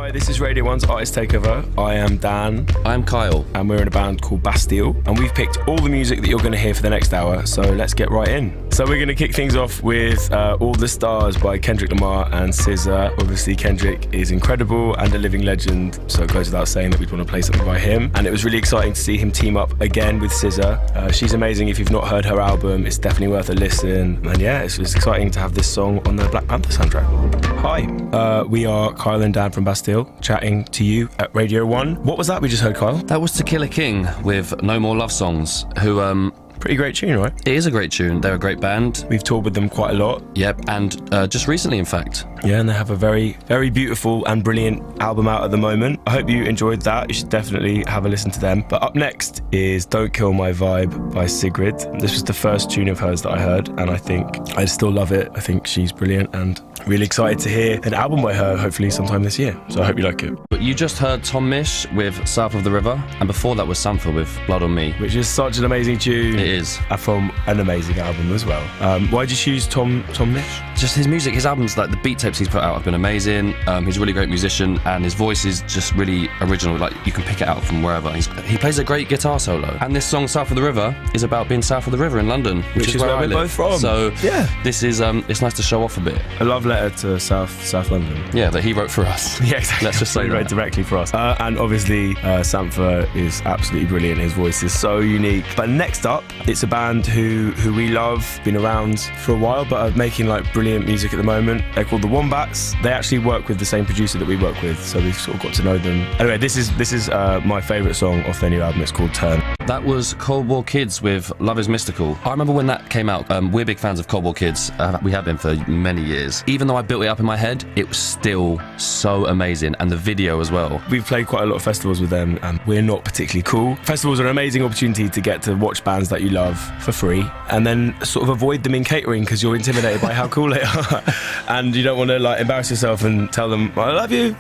Hi, this is Radio 1's Artist Takeover. I am Dan. I'm Kyle. And we're in a band called Bastille. And we've picked all the music that you're going to hear for the next hour, so let's get right in. So we're going to kick things off with All the Stars by Kendrick Lamar and SZA. Obviously, Kendrick is incredible and a living legend, so it goes without saying that we'd want to play something by him. And it was really exciting to see him team up again with SZA. She's amazing. If you've not heard her album, it's definitely worth a listen. And yeah, it's exciting to have this song on the Black Panther soundtrack. Hi, we are Kyle and Dan from Bastille, chatting to you at Radio 1. What was that we just heard, Kyle? That was To Kill a King with No More Love Songs, who... Pretty great tune, right? It is a great tune. They're a great band. We've toured with them quite a lot. Yep, and just recently, in fact. Yeah, and they have a very, very beautiful and brilliant album out at the moment. I hope you enjoyed that. You should definitely have a listen to them. But up next is Don't Kill My Vibe by Sigrid. This was the first tune of hers that I heard, and I think I still love it. I think she's brilliant, and really excited to hear an album by her, hopefully sometime this year. So I hope you like it. But you just heard Tom Misch with South of the River, and before that was Sampha with Blood on Me. Which is such an amazing tune. It is. From an amazing album as well. Why'd you choose Tom Misch? Just his music, his albums, like the beat tapes he's put out have been amazing. He's a really great musician, and his voice is just really original. Like, you can pick it out from wherever. He plays a great guitar solo. And this song, South of the River, is about being south of the river in London, which is where I we're live. Both from. So yeah, this is it's nice to show off a bit. A love letter to South London. Yeah, that he wrote for us. Yeah, exactly. Let's just say he wrote directly for us. And obviously, Sampha is absolutely brilliant. His voice is so unique. But next up, it's a band who we love, been around for a while, but are making like brilliant music at the moment. They're called the Wombats. They actually work with the same producer that we work with, so we've sort of got to know them. Anyway, this is my favourite song off their new album. It's called Turn. That was Cold War Kids with Love Is Mystical. I remember when that came out. We're big fans of Cold War Kids. We have been for many years. Even though I built it up in my head, it was still so amazing, and the video as well. We've played quite a lot of festivals with them, and we're not particularly cool. Festivals are an amazing opportunity to get to watch bands that you love for free, and then sort of avoid them in catering because you're intimidated by how cool they are, and you don't want to like embarrass yourself and tell them I love you,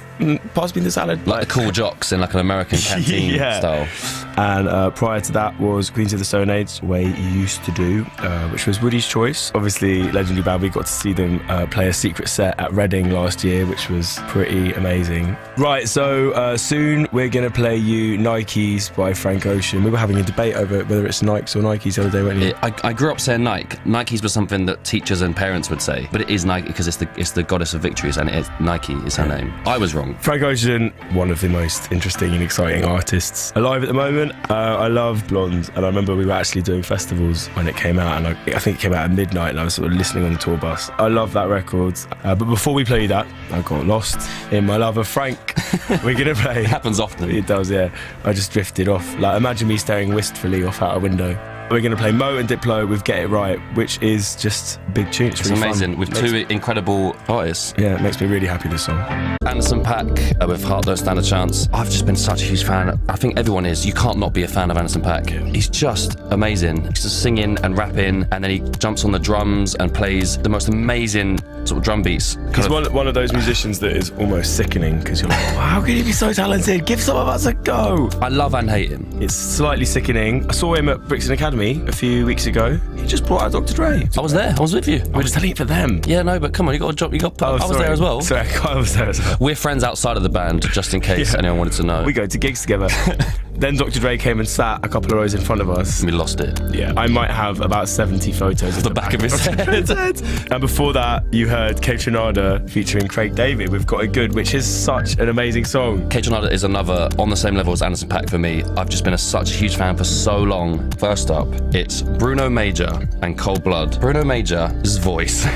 pass me the salad, like the cool jocks in like an American canteen style. And prior to that was Queens of the Stone Age, Way You Used to Do, which was Woody's choice. Obviously, legendary band. We got to see them play a secret set at Reading last year, which was pretty amazing. Right, so soon we're going to play you Nikes by Frank Ocean. We were having a debate over whether it's Nikes or Nikes the other day, weren't you? I grew up saying Nike. Nikes was something that teachers and parents would say, but it is Nike because it's the goddess of victories, and Nike is her name. I was wrong. Frank Ocean, one of the most interesting and exciting artists alive at the moment. I love Blonde, and I remember we were actually doing festivals when it came out, and I think it came out at midnight, and I was sort of listening on the tour bus. I love that record. But before we play that, I got lost in my love of Frank. We're going to play... It happens often. It does, yeah. I just drifted off. Like, imagine me staring wistfully off out a window. We're going to play Mo and Diplo with Get It Right, which is just a big tune. It's really amazing, fun. with two incredible artists. Yeah, it makes me really happy, this song. Anderson .Paak with Heart Don't Stand a Chance. I've just been such a huge fan. I think everyone is. You can't not be a fan of Anderson .Paak. Yeah. He's just amazing. He's just singing and rapping, and then he jumps on the drums and plays the most amazing sort of drum beats. He's one of those musicians that is almost sickening, because you're like, wow, how can he be so talented? Give some of us a go. I love and hate him. It's slightly sickening. I saw him at Brixton Academy a few weeks ago. He just brought out Dr. Dre. I was there. I was with you. I was telling it for them. Yeah, no, but come on, you got a job. I was there as well. Sorry, I was there as well. We're friends outside of the band, just in case anyone wanted to know. We go to gigs together. Then Dr. Dre came and sat a couple of rows in front of us. We lost it. Yeah, I might have about 70 photos of the back of his head. And before that, you heard Kate Trinada featuring Craig David with Got It Good, which is such an amazing song. Kate Trinada is another on the same level as Anderson .Paak for me. I've just been such a huge fan for so long. First up, it's Bruno Major and Cold Blood. Bruno Major's voice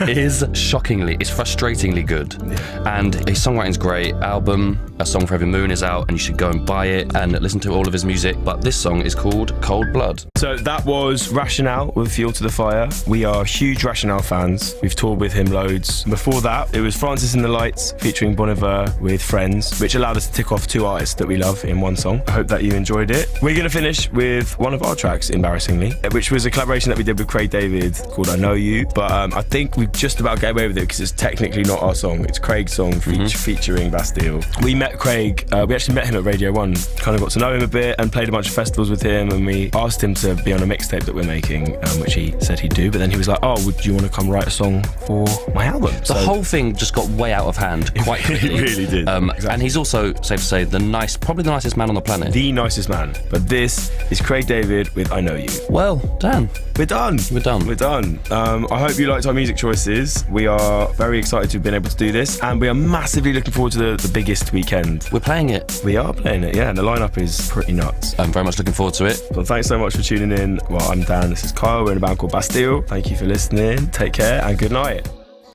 is it's frustratingly good. Yeah. And his songwriting's great. Album, A Song for Every Moon is out, and you should go and buy it and listen to all of his music. But this song is called Cold Blood. So that was Rationale with Fuel to the Fire. We are huge Rationale fans. We've toured with him loads. Before that, it was Francis and the Lights featuring Bon Iver with Friends, which allowed us to tick off two artists that we love in one song. I hope that you enjoyed it. We're going to finish with one of our tracks, embarrassingly, which was a collaboration that we did with Craig David called I Know You. But I think we just about get away with it because it's technically not our song. It's Craig's song featuring Bastille. We met met Craig. We actually met him at Radio 1, kind of got to know him a bit and played a bunch of festivals with him, and we asked him to be on a mixtape that we're making, which he said he'd do, but then he was like, oh, would you want to come write a song for my album? The whole thing just got way out of hand quite quickly. It really did. Exactly. And he's also, safe to say, probably the nicest man on the planet. The nicest man. But this is Craig David with I Know You. Well, Dan. We're done. We're done. I hope you liked our music choices. We are very excited to have been able to do this, and we are massively looking forward to the biggest weekend. We're playing it. We are playing it, yeah, and the lineup is pretty nuts. I'm very much looking forward to it. Well, thanks so much for tuning in. Well, I'm Dan, this is Kyle, we're in a band called Bastille. Thank you for listening, take care, and good night.